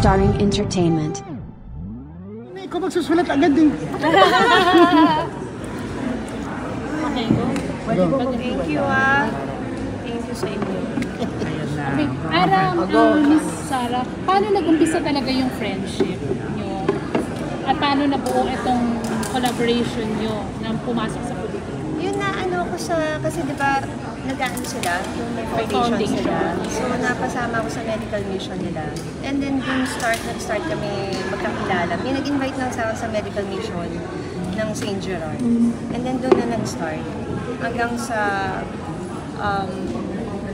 Starring Entertainment. Ikaw magsusulat agad din. Okay, go. Thank you Thank you sa inyo. Okay. Miss Sarah, paano nag-umpisa talaga yung friendship nyo? At paano nabuo itong collaboration nyo na pumasok sa politika? Yun na ko kasi di ba nag-ano sila, yung may foundation sila. So napasama ako sa medical mission nila. And then nag-start kami magkakilala. May nag-invite lang sa medical mission ng St. Gerard. And then doon na nag-start. Hanggang sa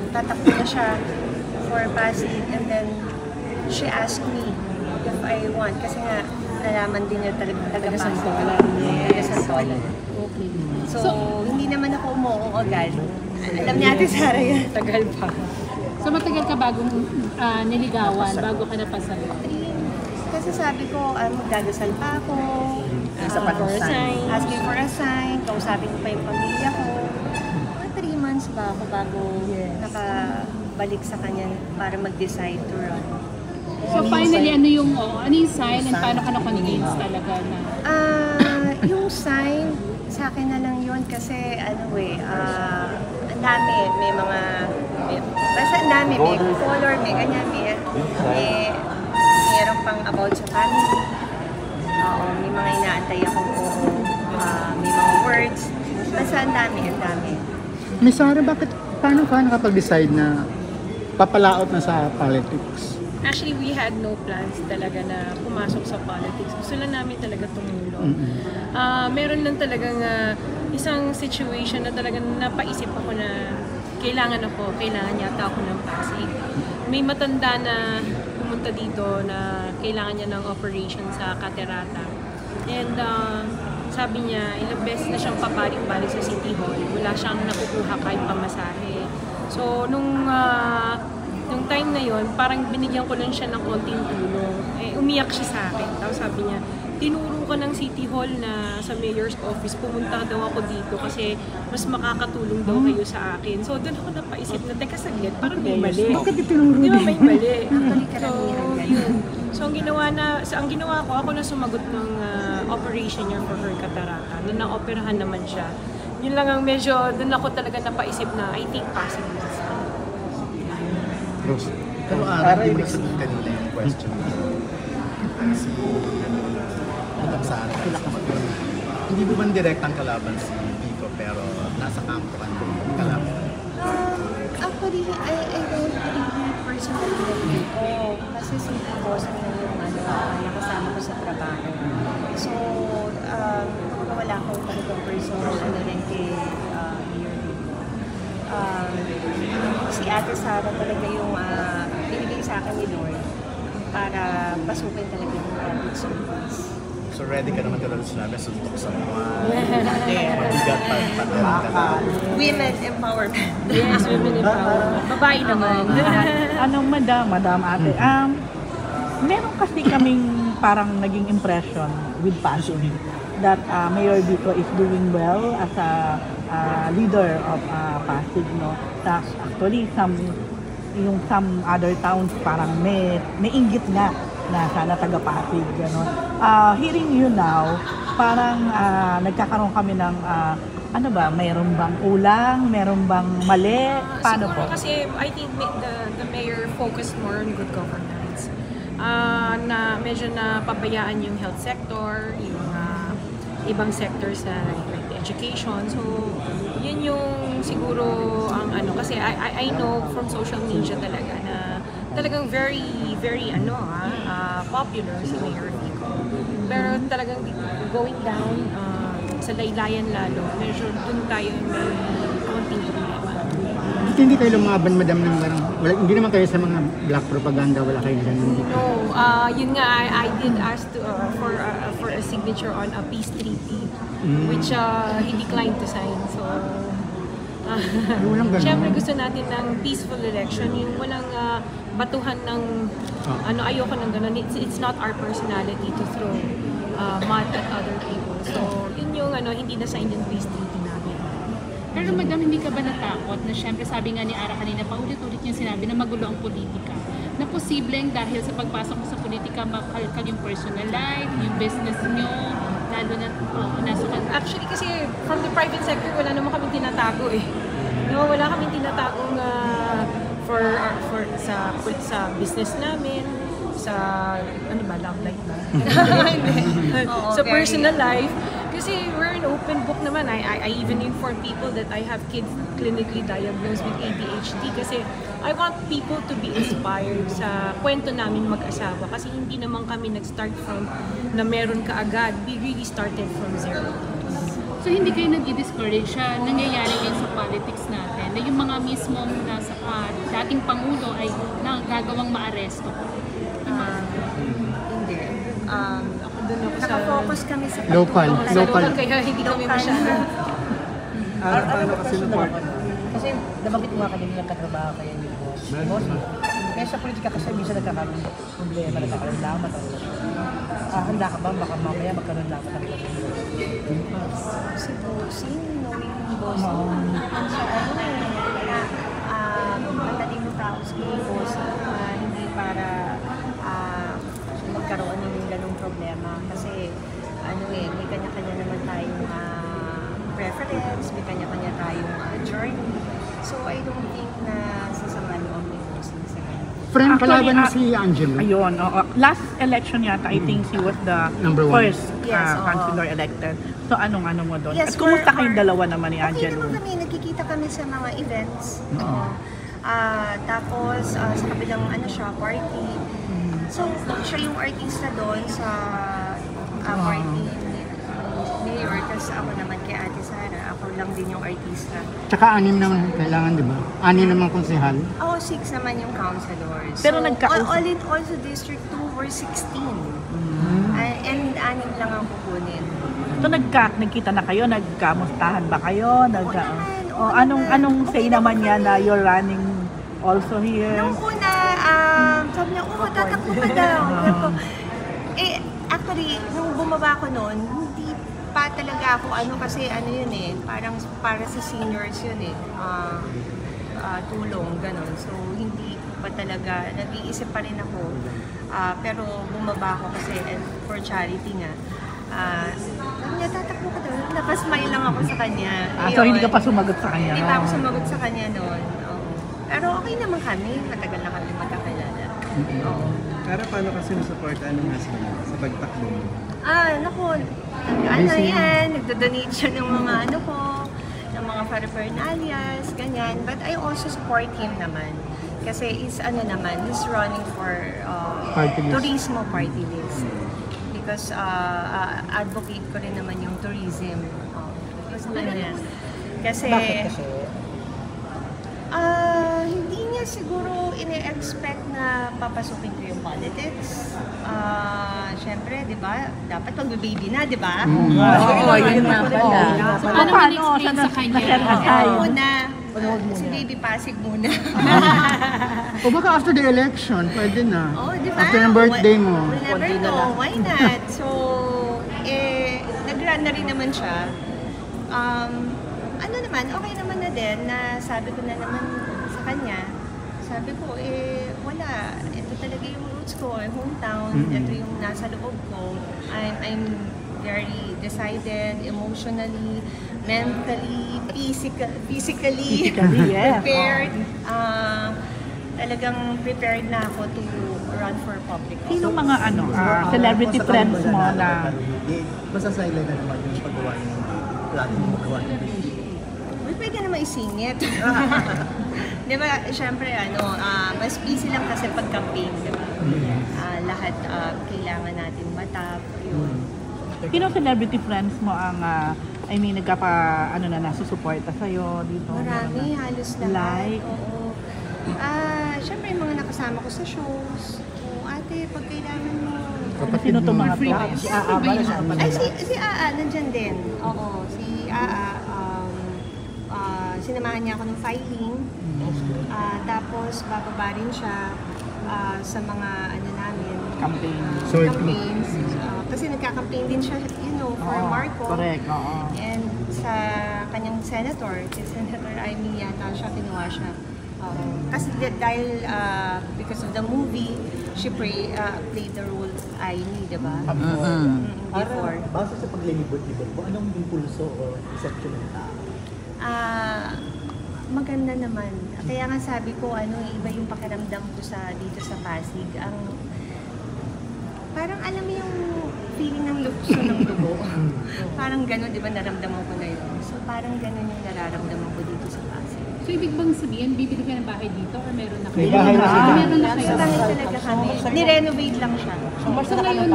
tatakbo na siya for Pasig. And then she asked me if I want. Kasi nga, nalaman din niya taga-Santolan. Taga-Santolan. Okay. So, hindi naman ako umuong agad. Alam niya Ate Sarah yan. Tagal pa. So, matagal ka bagong niligawan, bago ka napasal? Kasi sabi ko, magdadasal pa ako. Asking for a sign. Kausapin ko pa yung pamilya ko. Mga 3 months ba ako bago nakabalik sa kanya para mag-decide to run. So, finally, ano yung sign and paano ka na-convince talaga na? Yung sign, sa akin na lang yun kasi ang dami, basta ang dami, may color, may ganyan, mayroon pang about sa family. May mga inaantay akong may mga words, basta ang dami. Miss Sarah, paano ka nakapag-decide na papalaot na sa politics? Actually, we had no plans talaga na pumasok sa politics. Gusto lang namin talaga tumulong. Meron lang talagang isang situation na talagang napaisip ako na kailangan yata ako ng Pasig. May matanda na pumunta dito na kailangan niya ng operation sa Catarata. And sabi niya, ilang beses na siyang papalik-balik sa City Hall. Wala siyang nakukuha kahit pamasahe. So, nung time na yon, parang binigyan ko lang siya ng konting tulong. Umiyak siya sa akin. Tapos sabi niya, tinuro ka ng City Hall na sa mayor's office, pumunta daw ako dito kasi mas makakatulong daw kayo sa akin. So doon ako napaisip na, teka saglit, parang may mali. Bakit itinuro di ba may mali? So ang ginawa ko, ako na sumagot ng operation niya for her catarata. Nung na-operahan naman siya. Yun lang ang medyo, doon ako talaga napaisip na I think possible. Pero hindi mo nasagot kanina yung question si Madam Sarah. Hindi mo man direktang kalaban si Vico pero nasa kampo ka ng kalaban? Actually, I don't really personally know Vico kasi si boss na yung nakasama ko sa trabaho. So, wala akong talagang personal na rin kay si Ate Sarah talaga yung binigay sa akin ni Lord para pasukin talaga yung public service. So ready ka naman talaga sinabi, suntok sa mga mabigat pa. Women empowerment. Yes, women empowerment. Babae naman. Madam Ate, meron kasi kaming parang naging impression with Pasig that Mayor Vico is doing well as a leader of Pasig, no? Actually, some other towns parang may inggit na sana taga Pasig, gano'n. Hearing you now, parang nagkakaroon kami ng mayroon bang ulang, meron bang mali, paano po? Kasi I think the mayor focused more on good governance. Na medyo napabayaan yung health sector, yung ibang sectors like education. So, yun yung siguro ang kasi I know from social media talaga na talagang very popular si Mayor Vico. Pero talagang going down sa laylayan lalo, medyo dun tayo may konting problema. Hindi kayo lumaban, madam, ng hindi naman kayo sa mga black propaganda, wala kayong ganun? No, yun nga, I did ask for a signature on a peace treaty, which he declined to sign. So, syempre gusto natin ng peaceful election, yung walang batuhan ng, ayoko ng ganun. It's not our personality to throw mud at other people. So, yun yung hindi na-sign yung peace treaty namin. Pero madam, hindi ka ba natakot na syempre sabi nga ni Ara kanina, paulit-ulit yung sinabi na magulo ang politika. na posibleng dahil sa pagpasok mo sa politika, makalkal yung personal life, yung business nyo, lalo na nasa Actually, kasi from the private sector, wala naman kami tinatago eh. No, wala kami tinatagong sa business namin, sa ano ba, love life ba? Oo, Sa very. personal life. Kasi we're an open book naman. I even inform people that I have kids clinically diagnosed with ADHD kasi I want people to be inspired sa kwento namin mag-asawa kasi hindi naman kami nag-start from na meron ka agad. We really started from zero. So hindi kayo nag-discourage siya, nangyayari ngayon sa politics natin, na yung mga mismong nasa dating Pangulo ay nagagawang maaresto. Hindi. Ako dun ako sa... Nakafocus kami sa Local. pagtulong sa Local. Kaya hindi kami Local. masyado. Paano kasi support? Kasi nabanggit mo nga kanina nagkatrabaho kayo ni boss. Kaya sa politika kasi minsan nagkakaroon ng problema, nagkakaroon lamat. Handa ka ba? Baka mamaya magkaroon lamat ang si Bossing, knowing Bossing, naman siya mataling tao si Bossing, hindi para magkaroon ng ganung problema kasi may kanya-kanya naman tayong preference, may kanya-kanya tayong journey. So I don't think na sasama loob ni Bossing sa kanya. Friend, Actually, kalaban mo si Angelo. Ayun, oo. Last election yata, I think she was the Number one. first Yes, oo. councilor elected. So anong mo doon? Yes, At kumusta we're- kayong dalawa naman ni Okay Angelo? naman kami, nagkikita kami sa mga events. Tapos sa kabilang siya, party. So, siya yung artista doon sa party ni Mayor. Tapos ako naman kay Ate Sara, ako lang din yung artista. Tsaka 6 naman kailangan, di ba? 6 naman konsehal. 6 naman yung councilors. Pero so, nagkausap- all in all sa District 2, we're 16. And 6 lang ang kukunin. So nagkita na kayo, nagkamustahan ba kayo? Oo naman. Anong say Okay naman naman niya kami. na you're running also here? Nung una, sabi niya, tatakbo ka daw. Actually, nung bumaba ko noon, hindi pa talaga ako kasi yun parang para sa seniors yun tulong, ganun. So, hindi pa talaga, nag-iisip pa rin ako. Pero bumaba ako kasi for charity nga. Sabi niya, tatakbo ka daw. Napasmile lang ako sa kanya. So hindi Yun. ka pa sumagot sa kanya? Hindi pa ako sumagot sa kanya noon. Oo. Pero okay naman kami. Matagal na kami magkakilala. Oo. Pero paano kasi nasupport ng husband sa pagtakbo mo? Naku, yan. Nagdo-donate siya ng mga ng mga paraphernalias, ganyan. But I also support him naman. Kasi he's running for Party list. Turismo party list. Because advocate ko rin naman yung tourism. Kasi Bakit kasi? hindi niya siguro ine-expect na papasukin ko yung politics. Siyempre, di ba? Dapat mag-baby na, di ba? Oo, yun na pala. So, paano in-explain sa kanya? Muna. Si Baby Pasig muna. O baka after the election, pwede na. Di ba? After ng birthday mo. We'll never know. Why not? So, nag-run na rin naman siya. Okay naman na din na sabi ko na naman sa kanya, sabi ko, wala. Ito talaga yung roots ko, hometown. Ito yung nasa loob ko. I'm very decided, emotionally, mentally, physically yes. prepared. Talagang prepared na ako to run for public office. Sinong mga celebrity friends mo na Basta sa ilan na naman yung paggawa ng plano mo magawa ng baby. Pwede naman isingit. Di ba, syempre, mas busy lang kasi pag-campaign, di ba? Lahat kailangan natin matap. Yun. sinong celebrity friends mo ang nasusuporta sa'yo dito? Marami, halos lahat. Like? Oo. Syempre, yung mga nakasama ko sa shows. Ate, pag kailangan mo. Sino to mga to? Si Aa ba? Ay, si Aa, nandyan din. Oo, si Aa, sinamahan niya ako ng filing. Tapos, bababa rin siya sa mga namin. Campaign. Campaigns. Kasi nagka-campaign din siya, for Marco. Correct, oo. And sa kanyang senator, si Senator Amy yata siya, kinuha siya Kasi dahil because of the movie, she played the role Aini, diba? Before. Base sa paglilibot-libot mo, anong impulso o section ng tao? Maganda naman. Kaya nga sabi ko, iba yung pakiramdam ko dito sa Pasig. Parang alam mo yung feeling ng lukso ng dugo. Parang gano'n, di ba, naramdaman ko na yun. So parang gano'n yung nararamdaman ko dito sa Pasig. So ibig bang sabihin, bibili ka ng bahay dito or meron na kayo? May bahay na sila. Meron na kayo. Sa bahay talaga kami. Nirenovate lang siya. So ngayon,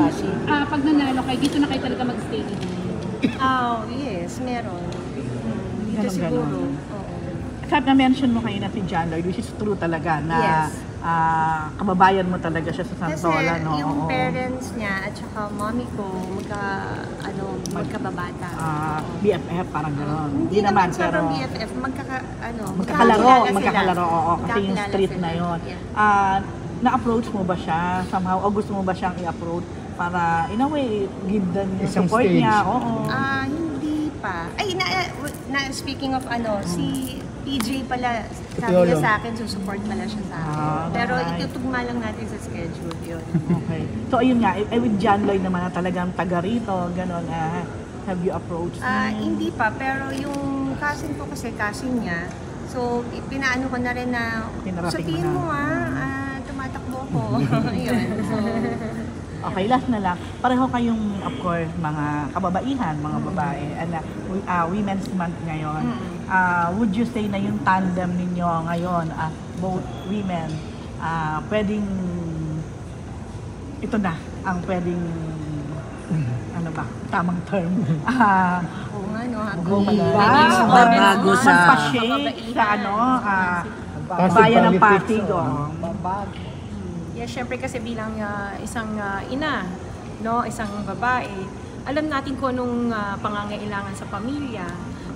pag nanalo kayo, dito na kayo talaga mag-stay dito? Yes, meron. Dito Ganun, siguro. ganun. Oo. Sabi na-mention mo kayo na si John Lloyd, which is true talaga na Yes. kababayan mo talaga siya sa Kasi Santola, no? yung Oo. parents niya at saka mommy ko, magkababata. BFF, parang gano'n. Hindi naman sobrang BFF, magkakalaro, oo. Kasi yung Magkakilala street sila. na yun. Yeah. Na-approach mo ba siya somehow, o gusto mo ba siyang i-approach para, in a way, give them yung Isang support stage. niya? Oo. Hindi pa. Ay, speaking of si PJ pala, sabi Lolo. niya sa akin, susupport pala siya sa akin. Pero alright. itutugma lang natin sa schedule yun. Okay. So, ayun nga, with John Lloyd naman na talagang taga rito, gano'n, have you approached him? Hindi pa, pero yung cousin ko kasi, cousin niya, so pinaano ko na rin na, Pinarating sabihin mo mo tumatakbo ako. Yun. So, Okay, last na lang. Pareho kayong, of course, mga kababaihan, mga babae. Women's Month ngayon. Would you say na yung tandem ninyo ngayon, both women, pwedeng, ito na, ang pwedeng, ano ba, tamang term. oo nga, no? Bago sa shake sa bayan ng Pasig. Yeah, syempre kasi bilang isang ina, no, isang babae, alam natin kung anong pangangailangan sa pamilya,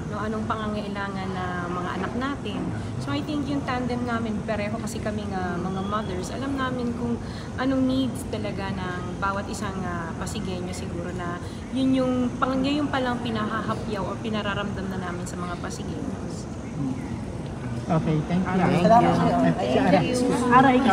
no, anong pangangailangan na mga anak natin. So I think yung tandem namin, pareho kasi kaming mga mothers, alam namin kung anong needs talaga ng bawat isang Pasigueño siguro na yun palang pinahahapyaw o pinararamdam na namin sa mga Pasigueños. Okay, thank you. Thank you. Ara, ikaw.